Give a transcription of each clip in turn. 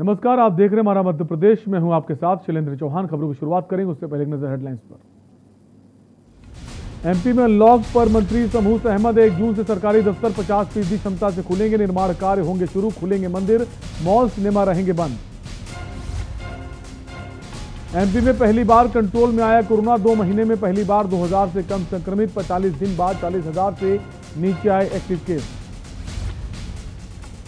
नमस्कार, आप देख रहे हैं हमारा मध्य प्रदेश में। हूं आपके साथ शैलेंद्र चौहान। खबरों की शुरुआत करेंगे उससे पहले एक नजर हेडलाइंस पर। एमपी में अनलॉक पर मंत्री समूह अहमद 1 जून से सरकारी दफ्तर 50% क्षमता से खुलेंगे। निर्माण कार्य होंगे शुरू, खुलेंगे मंदिर, मॉल, सिनेमा रहेंगे बंद। एमपी में पहली बार कंट्रोल में आया कोरोना। 2 महीने में पहली बार 2000 से कम संक्रमित। 45 दिन बाद 40,000 से नीचे आए active case.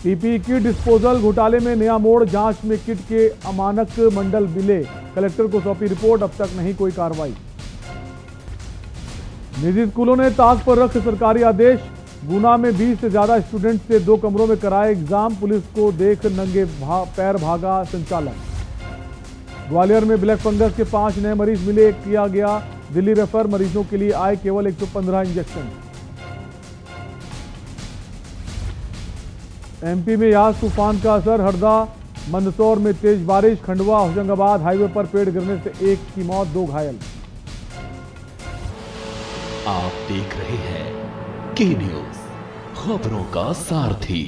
PPE kit disposal घोटाले में नया मोड़। जांच में किट के अमानक मंडल मिले, कलेक्टर को सौंपी रिपोर्ट। अब तक नहीं कोई कार्रवाई। निजी स्कूलों ने ताक पर रख सरकारी आदेश। गुना में 20 से ज्यादा स्टूडेंट से 2 कमरों में कराए एग्जाम। पुलिस को देख नंगे पैर भागा संचालक। ग्वालियर में ब्लैक फंगस के 5 नए मरीज मिले, किया गया दिल्ली रेफर। मरीजों के लिए आए केवल 115 इंजेक्शन। एमपी में यास तूफान का असर। हरदा, मंदसौर में तेज बारिश। खंडवा, होशंगाबाद हाईवे पर पेड़ गिरने से 1 की मौत, 2 घायल। आप देख रहे हैं के न्यूज, खबरों का सारथी।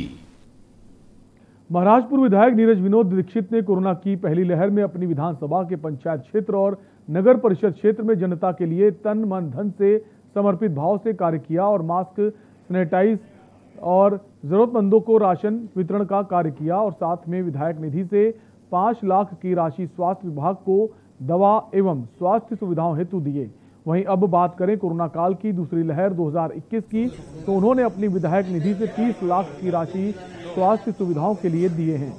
महाराजपुर विधायक नीरज विनोद दीक्षित ने कोरोना की पहली लहर में अपनी विधानसभा के पंचायत क्षेत्र और नगर परिषद क्षेत्र में जनता के लिए तन मन धन से समर्पित भाव से कार्य किया और मास्क, सैनिटाइज और जरूरतमंदों को राशन वितरण का कार्य किया। और साथ में विधायक निधि से 5 लाख की राशि स्वास्थ्य विभाग को दवा एवं स्वास्थ्य सुविधाओं हेतु दिए। वहीं अब बात करें कोरोना काल की दूसरी लहर 2021 की, तो उन्होंने अपनी विधायक निधि से 30 लाख की राशि स्वास्थ्य सुविधाओं के लिए दिए हैं।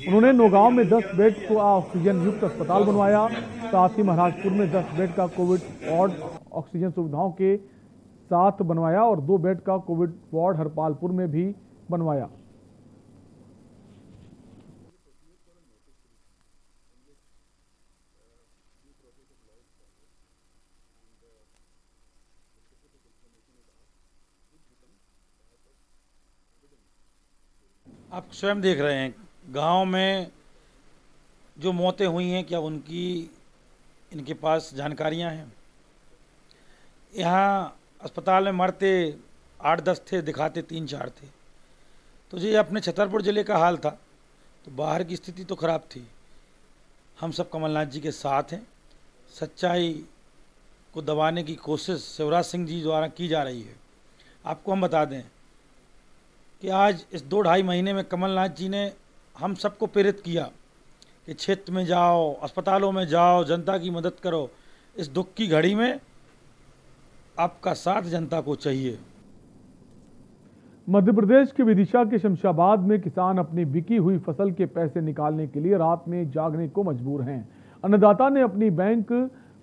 उन्होंने नौगांव में 10 बेड का ऑक्सीजन युक्त अस्पताल बनवाया। साथ ही महाराजपुर में 10 बेड का कोविड वार्ड ऑक्सीजन सुविधाओं के साथ बनवाया और 2 बेड का कोविड वार्ड हरपालपुर में भी बनवाया। आप स्वयं देख रहे हैं गांव में जो मौतें हुई हैं, क्या उनकी इनके पास जानकारियां हैं? यहाँ अस्पताल में मरते 8-10 थे, दिखाते 3-4 थे। तो ये अपने छतरपुर ज़िले का हाल था, तो बाहर की स्थिति तो ख़राब थी। हम सब कमलनाथ जी के साथ हैं। सच्चाई को दबाने की कोशिश शिवराज सिंह जी द्वारा की जा रही है। आपको हम बता दें कि आज इस 2-2.5 महीने में कमलनाथ जी ने हम सबको प्रेरित किया कि क्षेत्र में जाओ, अस्पतालों में जाओ, जनता की मदद करो। इस दुख की घड़ी में आपका साथ जनता को चाहिए। मध्य प्रदेश के विदिशा के शमशाबाद में किसान अपनी बिकी हुई फसल के पैसे निकालने के लिए रात में जागने को मजबूर हैं। अन्नदाता ने अपनी बैंक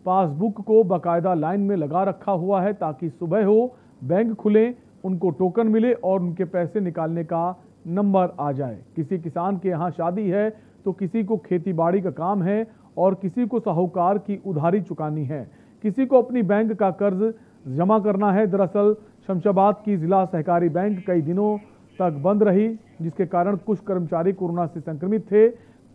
पासबुक को बाकायदा लाइन में लगा रखा हुआ है ताकि सुबह हो, बैंक खुले, उनको टोकन मिले और उनके पैसे निकालने का नंबर आ जाए। किसी किसान के यहाँ शादी है तो किसी को खेती बाड़ी का काम है और किसी को साहूकार की उधारी चुकानी है, किसी को अपनी बैंक का कर्ज जमा करना है। दरअसल शमशाबाद की जिला सहकारी बैंक कई दिनों तक बंद रही, जिसके कारण कुछ कर्मचारी कोरोना से संक्रमित थे।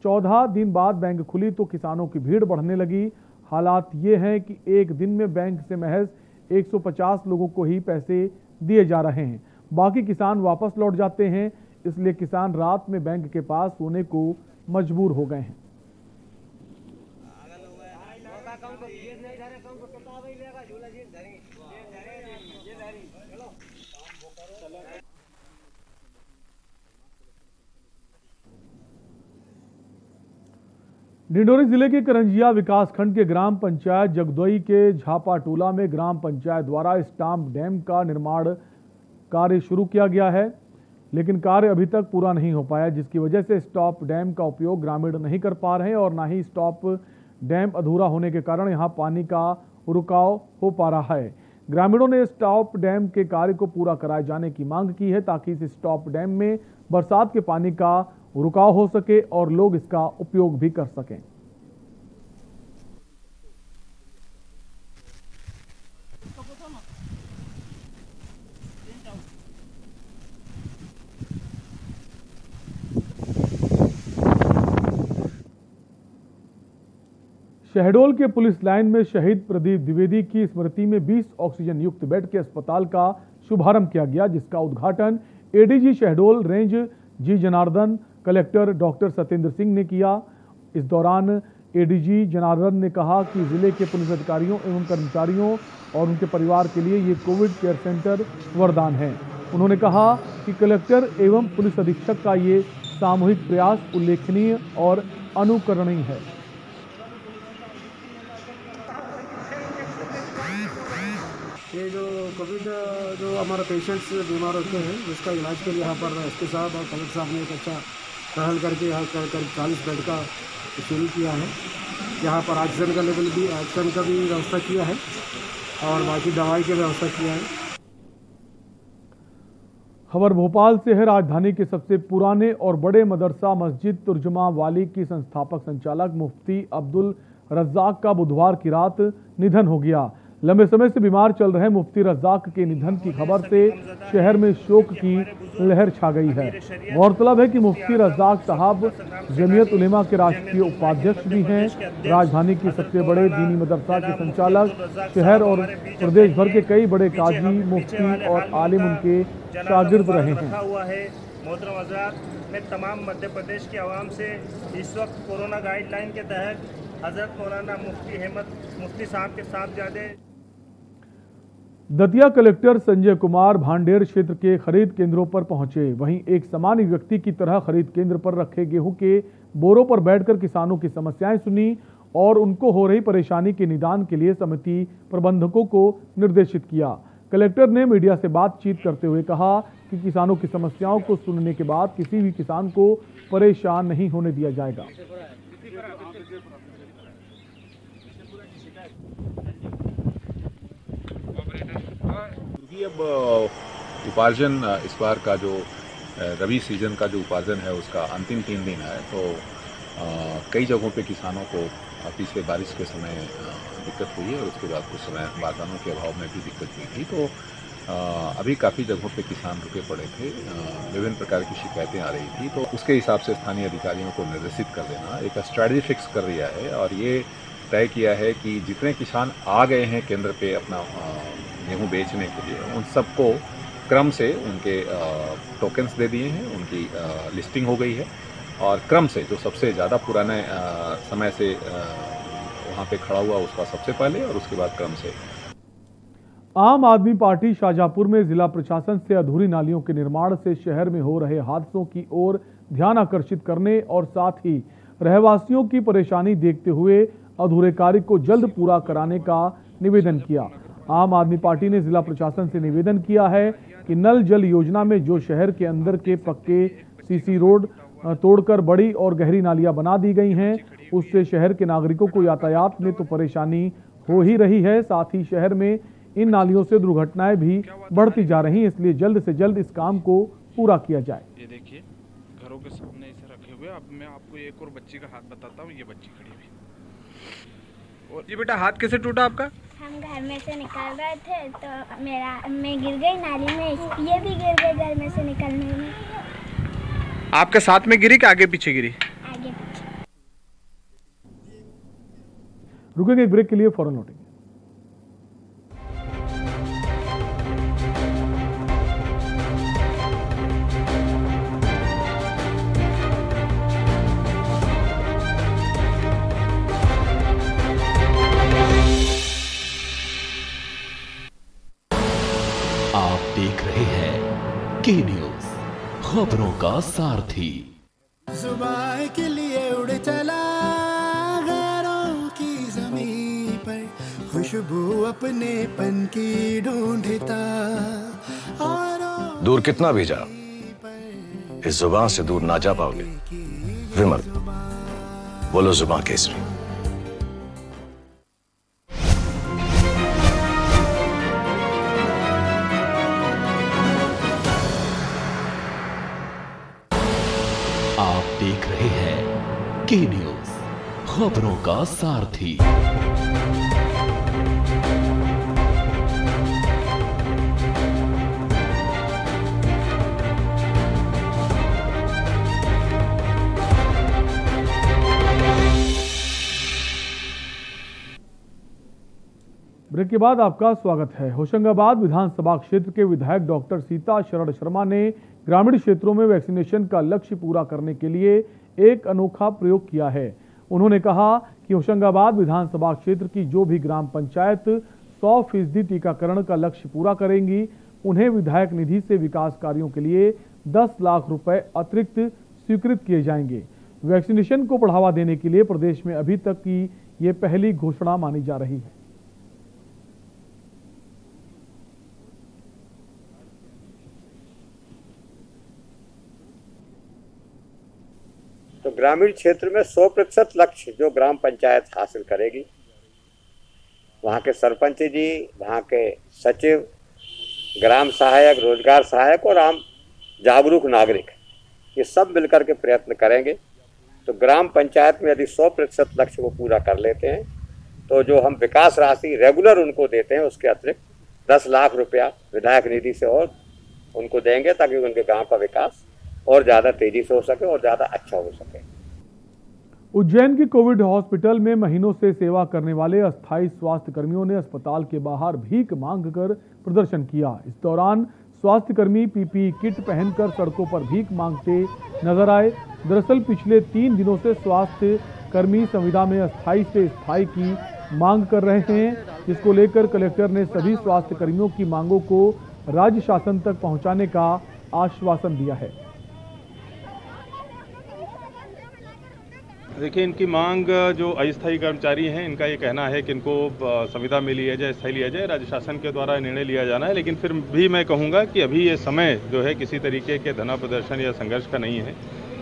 14 दिन बाद बैंक खुली तो किसानों की भीड़ बढ़ने लगी। हालात ये हैं कि एक दिन में बैंक से महज 150 लोगों को ही पैसे दिए जा रहे हैं, बाकी किसान वापस लौट जाते हैं। इसलिए किसान रात में बैंक के पास सोने को मजबूर हो गए हैं। डिंडोरी जिले के करंजिया विकासखंड के ग्राम पंचायत जगदोई के झापा टोला में ग्राम पंचायत द्वारा स्टाम्प डैम का निर्माण कार्य शुरू किया गया है, लेकिन कार्य अभी तक पूरा नहीं हो पाया, जिसकी वजह से स्टॉप डैम का उपयोग ग्रामीण नहीं कर पा रहे हैं और ना ही स्टॉप डैम अधूरा होने के कारण यहां पानी का रुकाव हो पा रहा है। ग्रामीणों ने स्टॉप डैम के कार्य को पूरा कराए जाने की मांग की है ताकि इस स्टॉप डैम में बरसात के पानी का रुकाव हो सके और लोग इसका उपयोग भी कर सकें। शहडोल के पुलिस लाइन में शहीद प्रदीप द्विवेदी की स्मृति में 20 ऑक्सीजन युक्त बेड के अस्पताल का शुभारंभ किया गया, जिसका उद्घाटन एडीजी शहडोल रेंज जी जनार्दन कलेक्टर डॉक्टर सत्येंद्र सिंह ने किया। इस दौरान एडीजी जनार्दन ने कहा कि जिले के पुलिस अधिकारियों एवं कर्मचारियों और उनके परिवार के लिए ये कोविड केयर सेंटर वरदान है। उन्होंने कहा कि कलेक्टर एवं पुलिस अधीक्षक का ये सामूहिक प्रयास उल्लेखनीय और अनुकरणीय है। ये जो कोविड जो हमारे पेशेंट्स बीमार होते हैं उसका इलाज के लिए यहाँ पर एसपी साहब और कलेक्टर साहब ने एक अच्छा पहल करके यहाँ कर 40 बेड का शुरू किया है। यहाँ पर ऑक्सीजन का लेवल भी ऑक्सीजन का भी व्यवस्था किया है और बाकी दवाई की व्यवस्था किया है। खबर भोपाल से है। राजधानी के सबसे पुराने और बड़े मदरसा मस्जिद तुर्जुमा वाली की संस्थापक संचालक मुफ्ती अब्दुल रज्जाक का बुधवार की रात निधन हो गया। लंबे समय से बीमार चल रहे मुफ्ती रज्जाक के निधन की खबर से शहर में शोक की लहर छा गई है। गौरतलब है कि मुफ्ती रज्जाक साहब जमीयत उलेमा के राष्ट्रीय उपाध्यक्ष भी हैं। राजधानी की सबसे बड़े दीनी मदरसा के संचालक, शहर और प्रदेश भर के कई बड़े काजी, मुफ्ती और आलिम उनके शागिर्द रहे हैं। मोहतरम हज़रात, मैं तमाम मध्य प्रदेश की आवाम से इस वक्त कोरोना गाइडलाइन के तहत हज़रत मौलाना मुफ्ती साहब के साहबजादे दतिया कलेक्टर संजय कुमार भांडेर क्षेत्र के खरीद केंद्रों पर पहुंचे। वहीं एक सामान्य व्यक्ति की तरह खरीद केंद्र पर रखे गेहूं के बोरों पर बैठकर किसानों की समस्याएं सुनी और उनको हो रही परेशानी के निदान के लिए समिति प्रबंधकों को निर्देशित किया। कलेक्टर ने मीडिया से बातचीत करते हुए कहा कि किसानों की समस्याओं को सुनने के बाद किसी भी किसान को परेशान नहीं होने दिया जाएगा। अब उपार्जन इस बार का जो रबी सीजन का जो उपार्जन है उसका अंतिम 3 दिन है, तो कई जगहों पे किसानों को पिछले बारिश के समय दिक्कत हुई है और उसके बाद कुछ समय बारदानों के अभाव में भी दिक्कत हुई थी। तो अभी काफ़ी जगहों पे किसान रुके पड़े थे, विभिन्न प्रकार की शिकायतें आ रही थी, तो उसके हिसाब से स्थानीय अधिकारियों को निर्देशित कर देना, एक स्ट्रैटेजी फिक्स कर दिया है और ये तय किया है कि जितने किसान आ गए हैं केंद्र पे अपना गेहूँ बेचने के लिए, उन सबको क्रम से उनके टोकन्स दे दिए हैं, उनकी लिस्टिंग हो गई है और क्रम से जो सबसे ज़्यादा पुराने समय से वहाँ पे खड़ा हुआ उसका सबसे पहले और उसके बाद क्रम से। आम आदमी पार्टी शाहजहांपुर में जिला प्रशासन से अधूरी नालियों के निर्माण से शहर में हो रहे हादसों की ओर ध्यान आकर्षित करने और साथ ही रहवासियों की परेशानी देखते हुए अधूरे कार्य को जल्द पूरा कराने का निवेदन किया। आम आदमी पार्टी ने जिला प्रशासन से निवेदन किया है कि नल जल योजना में जो शहर के अंदर के पक्के सीसी रोड तोड़कर बड़ी और गहरी नालियां बना दी गई हैं, उससे शहर के नागरिकों को यातायात में तो परेशानी हो ही रही है, साथ ही शहर में इन नालियों से दुर्घटनाएं भी बढ़ती जा रही हैं। इसलिए जल्द से जल्द इस काम को पूरा किया जाए। ये देखिए घरों के सामने इसे रखे हुए। अब मैं आपको एक और बच्ची का हाथ बताता हूँ। ये बच्ची खड़ी हुई और ये बेटा हाथ कैसे टूटा आपका? हम घर में से निकल रहे थे तो मैं गिर गई नाली में, ये भी गिर गई घर में से निकलने में। आपके साथ में गिरी कि आगे पीछे गिरी? आगे पीछे। रुकेंगे एक ब्रेक के लिए, फौरन लौटेंगे। आप देख रहे हैं के न्यूज, खबरों का सारथी। जुबान के लिए उड़ चला गैरों की ज़मीं पर, खुशबू अपने पन की ढूंढता और दूर कितना भी जा, इस जुबान से दूर ना जा पाओगे। विमल, बोलो जुबान केसरी। आप देख रहे हैं के न्यूज, खबरों का सारथी। ब्रेक के बाद आपका स्वागत है। होशंगाबाद विधानसभा क्षेत्र के विधायक डॉक्टर सीता शरण शर्मा ने ग्रामीण क्षेत्रों में वैक्सीनेशन का लक्ष्य पूरा करने के लिए एक अनोखा प्रयोग किया है। उन्होंने कहा कि होशंगाबाद विधानसभा क्षेत्र की जो भी ग्राम पंचायत 100% टीकाकरण का लक्ष्य पूरा करेंगी, उन्हें विधायक निधि से विकास कार्यों के लिए 10 लाख रुपए अतिरिक्त स्वीकृत किए जाएंगे। वैक्सीनेशन को बढ़ावा देने के लिए प्रदेश में अभी तक की ये पहली घोषणा मानी जा रही है। तो ग्रामीण क्षेत्र में 100% लक्ष्य जो ग्राम पंचायत हासिल करेगी, वहाँ के सरपंच जी, वहाँ के सचिव, ग्राम सहायक, रोजगार सहायक और आम जागरूक नागरिक, ये सब मिलकर के प्रयत्न करेंगे। तो ग्राम पंचायत में यदि 100% लक्ष्य को पूरा कर लेते हैं तो जो हम विकास राशि रेगुलर उनको देते हैं उसके अतिरिक्त 10 लाख रुपया विधायक निधि से और उनको देंगे, ताकि उनके गांव का विकास और ज़्यादा तेजी से हो सके और ज़्यादा अच्छा हो सके। उज्जैन की कोविड हॉस्पिटल में महीनों से सेवा करने वाले अस्थायी स्वास्थ्य कर्मियों ने अस्पताल के बाहर भीख मांगकर प्रदर्शन किया। इस दौरान स्वास्थ्य कर्मी पीपीई किट पहनकर सड़कों पर भीख मांगते नजर आए। दरअसल पिछले 3 दिनों से स्वास्थ्य कर्मी संविदा में अस्थायी से स्थायी की मांग कर रहे हैं, जिसको लेकर कलेक्टर ने सभी स्वास्थ्य कर्मियों की मांगों को राज्य शासन तक पहुंचाने का आश्वासन दिया है। देखिए, इनकी मांग जो अस्थायी कर्मचारी हैं, इनका ये कहना है कि इनको संविदा में लिया जाए, स्थायी लिया जाए, राज्य शासन के द्वारा निर्णय लिया जाना है। लेकिन फिर भी मैं कहूँगा कि अभी ये समय जो है किसी तरीके के धरना प्रदर्शन या संघर्ष का नहीं है।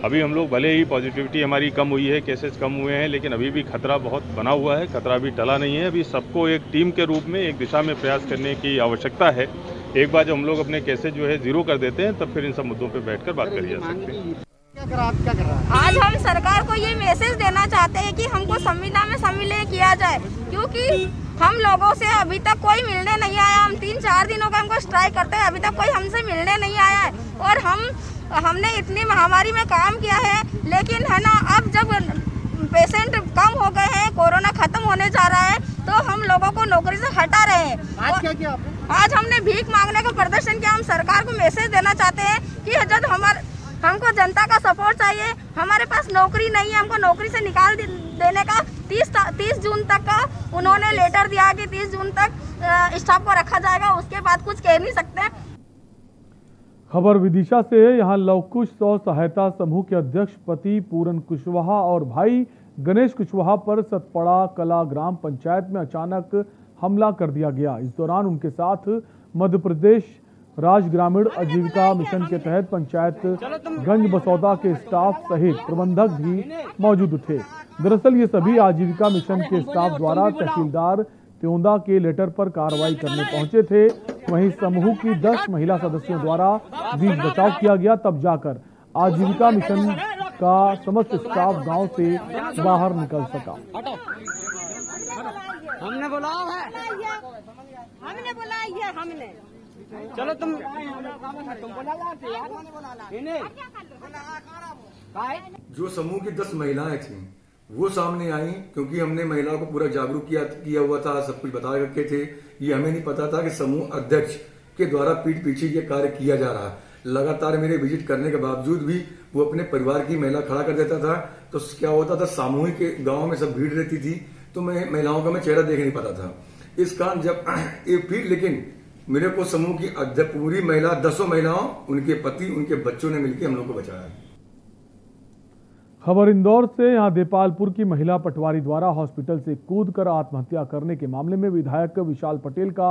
अभी हम लोग भले ही पॉजिटिविटी हमारी कम हुई है, केसेस कम हुए हैं, लेकिन अभी भी खतरा बहुत बना हुआ है, खतरा अभी टला नहीं है। अभी सबको एक टीम के रूप में एक दिशा में प्रयास करने की आवश्यकता है। एक बार जब हम लोग अपने केसेस जो है 0 कर देते हैं, तब फिर इन सब मुद्दों पर बैठ कर बात करी जा सकती है। आज हम सरकार को ये मैसेज देना चाहते हैं कि हमको संविदा में सम्मिलित किया जाए, क्योंकि हम लोगों से अभी तक कोई मिलने नहीं आया। हम 3-4 दिनों का हमको स्ट्राइक करते हैं, अभी तक कोई हमसे मिलने नहीं आया है। और हमने इतनी महामारी में काम किया है, लेकिन है ना, अब जब पेशेंट कम हो गए हैं, कोरोना खत्म होने जा रहा है, तो हम लोगों को नौकरी से हटा रहे हैं। आज क्या किया आपने? आज हमने भीख मांगने का प्रदर्शन किया। हम सरकार को मैसेज देना चाहते हैं कि जब हमको जनता का सपोर्ट चाहिए, हमारे पास नौकरी नहीं है, हमको नौकरी से निकाल देने का 30 जून तक का उन्होंने लेटर दिया कि 30 जून तक स्टाफ को रखा जाएगा, उसके बाद कुछ कह नहीं सकते। खबर विदिशा से। यहां लवकुश स्व सहायता समूह के अध्यक्ष पति पूरन कुशवाहा और भाई गणेश कुशवाहा पर सतपड़ा कला ग्राम पंचायत में अचानक हमला कर दिया गया। इस दौरान उनके साथ मध्य प्रदेश राज्य ग्रामीण आजीविका मिशन के तहत पंचायत गंज बसौदा के स्टाफ सहित प्रबंधक भी मौजूद थे। दरअसल ये सभी आजीविका मिशन के स्टाफ द्वारा तहसीलदार त्योंदा के लेटर पर कार्रवाई करने पहुंचे थे। वहीं समूह की 10 महिला सदस्यों द्वारा बीच बचाव किया गया, तब जाकर आजीविका मिशन का समस्त स्टाफ गांव से बाहर निकल सका। हमने बुलाया हमने चलो तुम जो समूह की 10 महिलाएं थी वो सामने आई, क्योंकि हमने महिलाओं को पूरा जागरूक किया हुआ था, सब कुछ बता रखे थे। ये हमें नहीं पता था कि समूह अध्यक्ष के द्वारा पीठ पीछे ये कार्य किया जा रहा है। लगातार मेरे विजिट करने के बावजूद भी वो अपने परिवार की महिला खड़ा कर देता था। तो क्या होता था, सामूहिक गांव में सब भीड़ रहती थी, तो मैं महिलाओं का मैं चेहरा देख नहीं पाता था। इस कारण जब फिर लेकिन मेरे को समूह की अध्यक्ष पूरी महिला 10 महिलाओं, उनके पति, उनके बच्चों ने मिलकर हम लोग को बचाया। खबर इंदौर से। यहां देपालपुर की महिला पटवारी द्वारा हॉस्पिटल से कूदकर आत्महत्या करने के मामले में विधायक विशाल पटेल का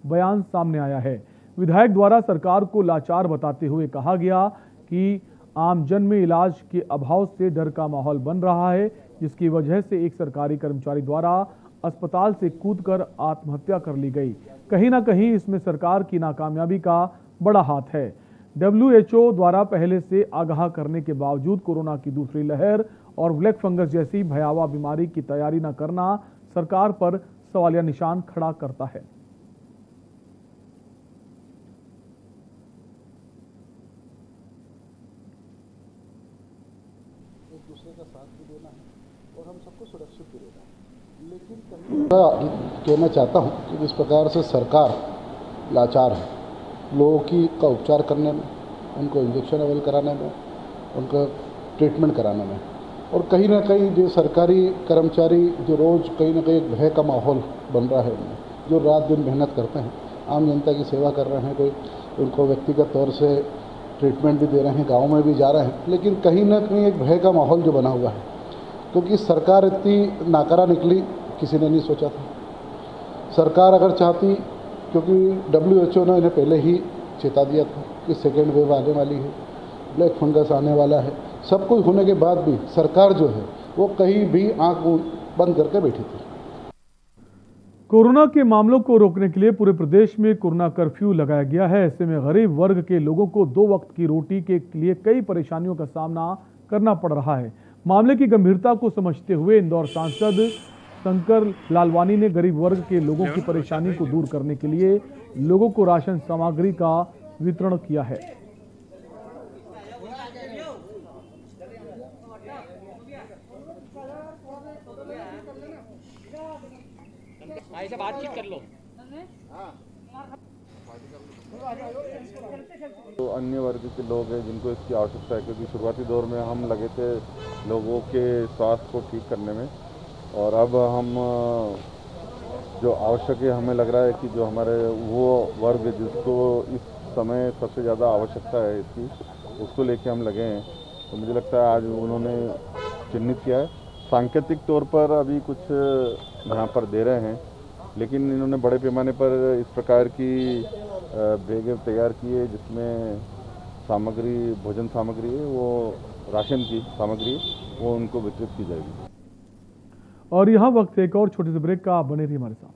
बयान सामने आया है। विधायक द्वारा सरकार को लाचार बताते हुए कहा गया कि आमजन में इलाज के अभाव से डर का माहौल बन रहा है, जिसकी वजह से एक सरकारी कर्मचारी द्वारा अस्पताल से कूदकर आत्महत्या कर ली गई। कहीं ना कहीं इसमें सरकार की नाकामयाबी का बड़ा हाथ है। WHO द्वारा पहले से आगाह करने के बावजूद कोरोना की दूसरी लहर और ब्लैक फंगस जैसी भयावह बीमारी की तैयारी न करना सरकार पर सवालिया निशान खड़ा करता है। एक दूसरे का साथ भी देना है और हम सबको सुरक्षित भी रहना है, लेकिन कहना चाहता हूँ कि जिस प्रकार से सरकार लाचार है लोगों का उपचार करने में, उनको इंजेक्शन अवेल कराने में, उनका ट्रीटमेंट कराने में, और कहीं ना कहीं जो सरकारी कर्मचारी जो रोज़ कहीं ना कहीं एक भय का माहौल बन रहा है उनमें, जो रात दिन मेहनत करते हैं, आम जनता की सेवा कर रहे हैं, कोई उनको व्यक्तिगत तौर से ट्रीटमेंट भी दे रहे हैं, गाँव में भी जा रहे हैं, लेकिन कहीं ना कहीं एक भय का माहौल जो बना हुआ है, क्योंकि सरकार इतनी नाकारा निकली किसी ने नहीं सोचा था। सरकार अगर चाहती, क्योंकि WHO ने इन्हें पहले ही चेता दिया था कि सेकेंड वेव आने वाली है, ब्लैक फंगस आने वाला है, सब कुछ होने के बाद भी सरकार जो है वो कहीं भी आंख बंद करके बैठी थी। कोरोना के मामलों को रोकने के लिए पूरे प्रदेश में कोरोना कर्फ्यू लगाया गया है। ऐसे में गरीब वर्ग के लोगों को 2 वक्त की रोटी के लिए कई परेशानियों का सामना करना पड़ रहा है। मामले की गंभीरता को समझते हुए इंदौर सांसद शंकर लालवानी ने गरीब वर्ग के लोगों की परेशानी को दूर करने के लिए लोगों को राशन सामग्री का वितरण किया है। ऐसे बातचीत कर लो। तो अन्य वर्ग के लोग हैं जिनको इसकी आवश्यकता है, क्योंकि शुरुआती दौर में हम लगे थे लोगों के स्वास्थ्य को ठीक करने में, और अब हम जो आवश्यक है, हमें लग रहा है कि जो हमारे वो वर्ग जिसको इस समय सबसे ज़्यादा आवश्यकता है इसकी, उसको लेके हम लगे हैं। तो मुझे लगता है आज उन्होंने चिन्हित किया है। सांकेतिक तौर पर अभी कुछ यहाँ पर दे रहे हैं, लेकिन इन्होंने बड़े पैमाने पर इस प्रकार की बैगें तैयार की है जिसमें सामग्री, भोजन सामग्री है, वो राशन की सामग्री वो उनको वितरित की जाएगी। और यहाँ वक्त एक और छोटे से ब्रेक का, बने रहिए हमारे साथ।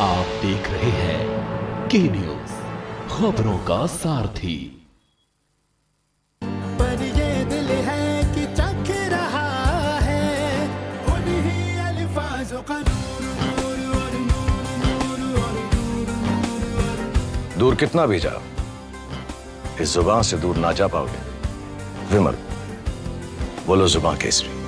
आप देख रहे हैं के न्यूज, खबरों का सारथी। पर ये दिल है कि चख रहा है उन्हीं अल्फाजों का दूर कितना भी जाओ, इस जुबान से दूर ना जा पाओगे। विमल, बोलो जुबान केसरी।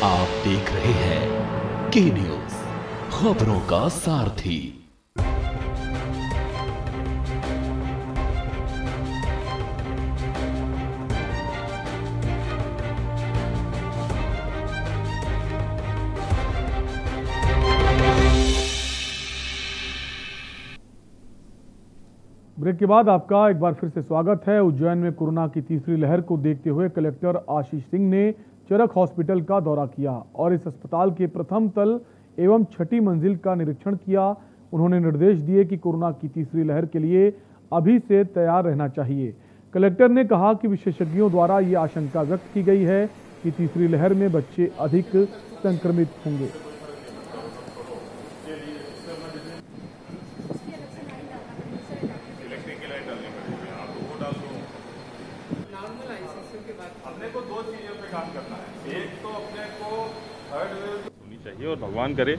आप देख रहे हैं के न्यूज, खबरों का सारथी। ब्रेक के बाद आपका एक बार फिर से स्वागत है। उज्जैन में कोरोना की तीसरी लहर को देखते हुए कलेक्टर आशीष सिंह ने चरक हॉस्पिटल का दौरा किया और इस अस्पताल के प्रथम तल एवं 6ठी मंजिल का निरीक्षण किया। उन्होंने निर्देश दिए कि कोरोना की तीसरी लहर के लिए अभी से तैयार रहना चाहिए। कलेक्टर ने कहा कि विशेषज्ञों द्वारा ये आशंका व्यक्त की गई है कि तीसरी लहर में बच्चे अधिक संक्रमित होंगे। अपने को 2 चीजों पे काम करना है। एक तो अपने को थर्ड वेव होनी चाहिए और भगवान करे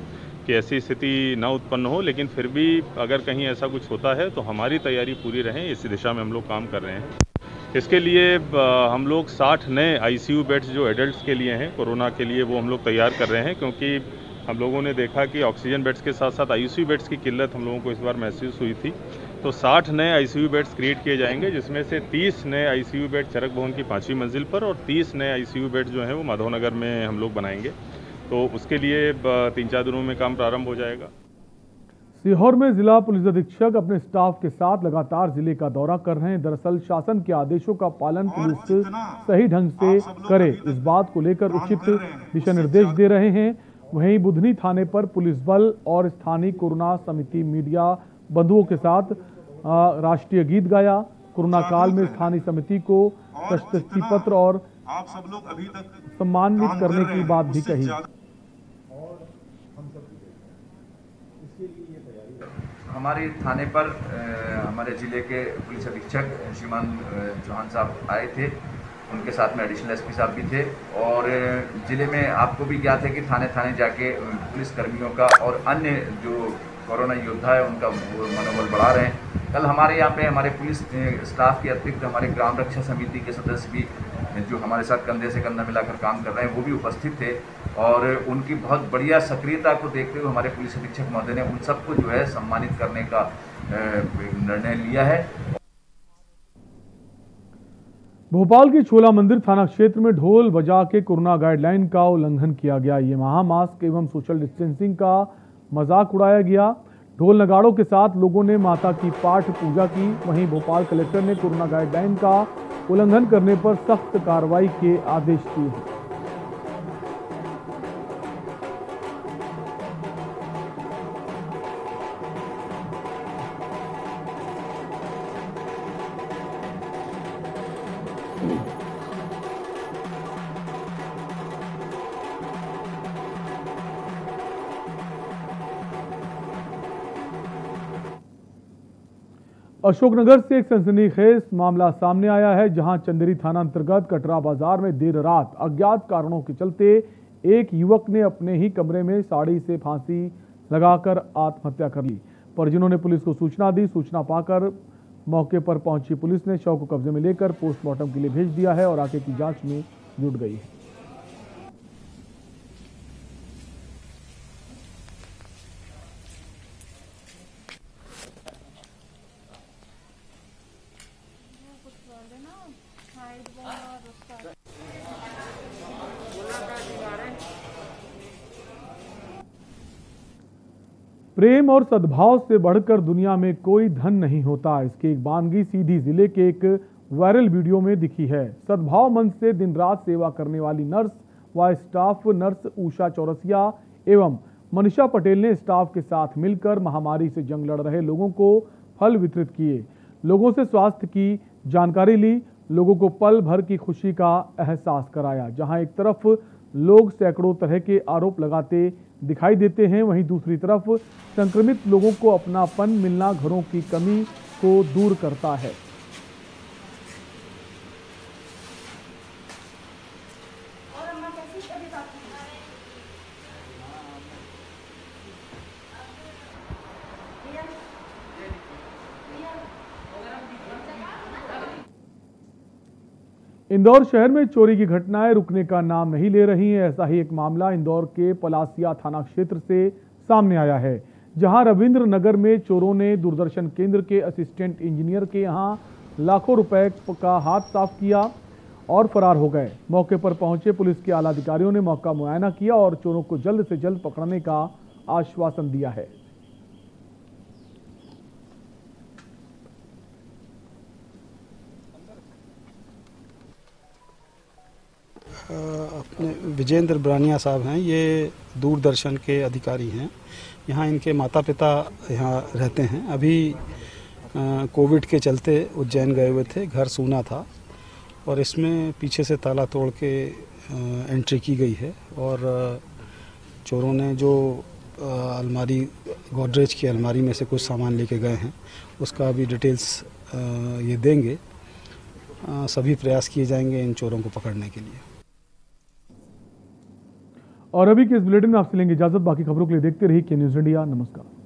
कि ऐसी स्थिति ना उत्पन्न हो, लेकिन फिर भी अगर कहीं ऐसा कुछ होता है तो हमारी तैयारी पूरी रहे, इस दिशा में हम लोग काम कर रहे हैं। इसके लिए हम लोग 60 नए ICU बेड्स जो एडल्ट्स के लिए हैं कोरोना के लिए, वो हम लोग तैयार कर रहे हैं, क्योंकि हम लोगों ने देखा कि ऑक्सीजन बेड्स के साथ साथ ICU बेड्स की किल्लत हम लोगों को इस बार महसूस हुई थी। तो 60 नए ICU बेड्स क्रिएट किए जाएंगे, जिसमें से 30 नए ICU बेड चरक भवन की 5वीं मंजिल पर और 30 नए ICU बेड जो हैं वो माधवनगर में हम लोग बनाएंगे। तो उसके लिए 3-4 दिनों में काम प्रारंभ हो जाएगा। सीहोर में जिला पुलिस अधीक्षक अपने स्टाफ के साथ लगातार जिले का दौरा कर रहे हैं। दरअसल शासन के आदेशों का पालन पुलिस सही ढंग से करे, इस बात को लेकर उचित दिशा निर्देश दे रहे हैं। वहीं बुधनी थाने पर पुलिस बल और स्थानीय कोरोना समिति मीडिया बंधुओं के साथ राष्ट्रीय गीत गाया। कोरोना काल में स्थानीय समिति को प्रशस्ति पत्र और आप सब लोग अभी तक सम्मानित काम करने कर रहे की हैं, बात भी उससे कही। हमारे थाने पर हमारे ज़िले के पुलिस अधीक्षक श्रीमान चौहान साहब आए थे, उनके साथ में एडिशनल एसपी साहब भी थे। और ज़िले में आपको भी ज्ञात है कि थाने थाने जाके पुलिस कर्मियों का और अन्य जो कोरोना योद्धा है उनका मनोबल बढ़ा रहे हैं। कल हमारे यहाँ पे हमारे पुलिस स्टाफ के अतिरिक्त हमारे ग्राम रक्षा समिति के सदस्य भी जो हमारे साथ कंधे से कंधा मिलाकर काम कर रहे हैं वो भी उपस्थित थे। और उनकी बहुत बढ़िया सक्रियता को देखते हुए हमारे पुलिस अधीक्षक महोदय ने उन सबको जो है सम्मानित करने का निर्णय लिया है। भोपाल के छोला मंदिर थाना क्षेत्र में ढोल बजा के कोरोना गाइडलाइन का उल्लंघन किया गया। ये महामास्क एवं सोशल डिस्टेंसिंग का मजाक उड़ाया गया। ढोल नगाड़ों के साथ लोगों ने माता की पाठ पूजा की। वहीं भोपाल कलेक्टर ने कोरोना गाइडलाइन का उल्लंघन करने पर सख्त कार्रवाई के आदेश दिए हैं। अशोकनगर से एक सनसनीखेज मामला सामने आया है, जहां चंदेरी थाना अंतर्गत कटरा बाजार में देर रात अज्ञात कारणों के चलते एक युवक ने अपने ही कमरे में साड़ी से फांसी लगाकर आत्महत्या कर ली। परिजनों ने पुलिस को सूचना दी। सूचना पाकर मौके पर पहुंची पुलिस ने शव को कब्जे में लेकर पोस्टमार्टम के लिए भेज दिया है और आगे की जांच में जुट गई है। प्रेम और सद्भाव से बढ़कर दुनिया में कोई धन नहीं होता। इसकी एक बानगी सीधी जिले के एक वायरल वीडियो में दिखी है। सद्भाव मंच से दिन रात सेवा करने वाली नर्स व स्टाफ नर्स उषा चौरसिया एवं मनीषा पटेल ने स्टाफ के साथ मिलकर महामारी से जंग लड़ रहे लोगों को फल वितरित किए। लोगों से स्वास्थ्य की जानकारी ली। लोगों को पल भर की खुशी का एहसास कराया। जहां एक तरफ लोग सैकड़ों तरह के आरोप लगाते दिखाई देते हैं, वहीं दूसरी तरफ संक्रमित लोगों को अपनापन मिलना घरों की कमी को दूर करता है। इंदौर शहर में चोरी की घटनाएं रुकने का नाम नहीं ले रही हैं। ऐसा ही एक मामला इंदौर के पलासिया थाना क्षेत्र से सामने आया है, जहां रविंद्र नगर में चोरों ने दूरदर्शन केंद्र के असिस्टेंट इंजीनियर के यहां लाखों रुपए का हाथ साफ किया और फरार हो गए। मौके पर पहुंचे पुलिस के आला अधिकारियों ने मौका मुआयना किया और चोरों को जल्द से जल्द पकड़ने का आश्वासन दिया है। अपने विजेंद्र ब्रानिया साहब हैं, ये दूरदर्शन के अधिकारी हैं। यहाँ इनके माता पिता यहाँ रहते हैं। अभी कोविड के चलते उज्जैन गए हुए थे, घर सूना था और इसमें पीछे से ताला तोड़ के एंट्री की गई है और चोरों ने जो अलमारी गोदरेज की अलमारी में से कुछ सामान लेके गए हैं उसका अभी डिटेल्स ये देंगे। सभी प्रयास किए जाएंगे इन चोरों को पकड़ने के लिए। और अभी के इस बुलेटिन में आपसे लेंगे इजाजत। बाकी खबरों के लिए देखते रहिए के न्यूज़ इंडिया। नमस्कार।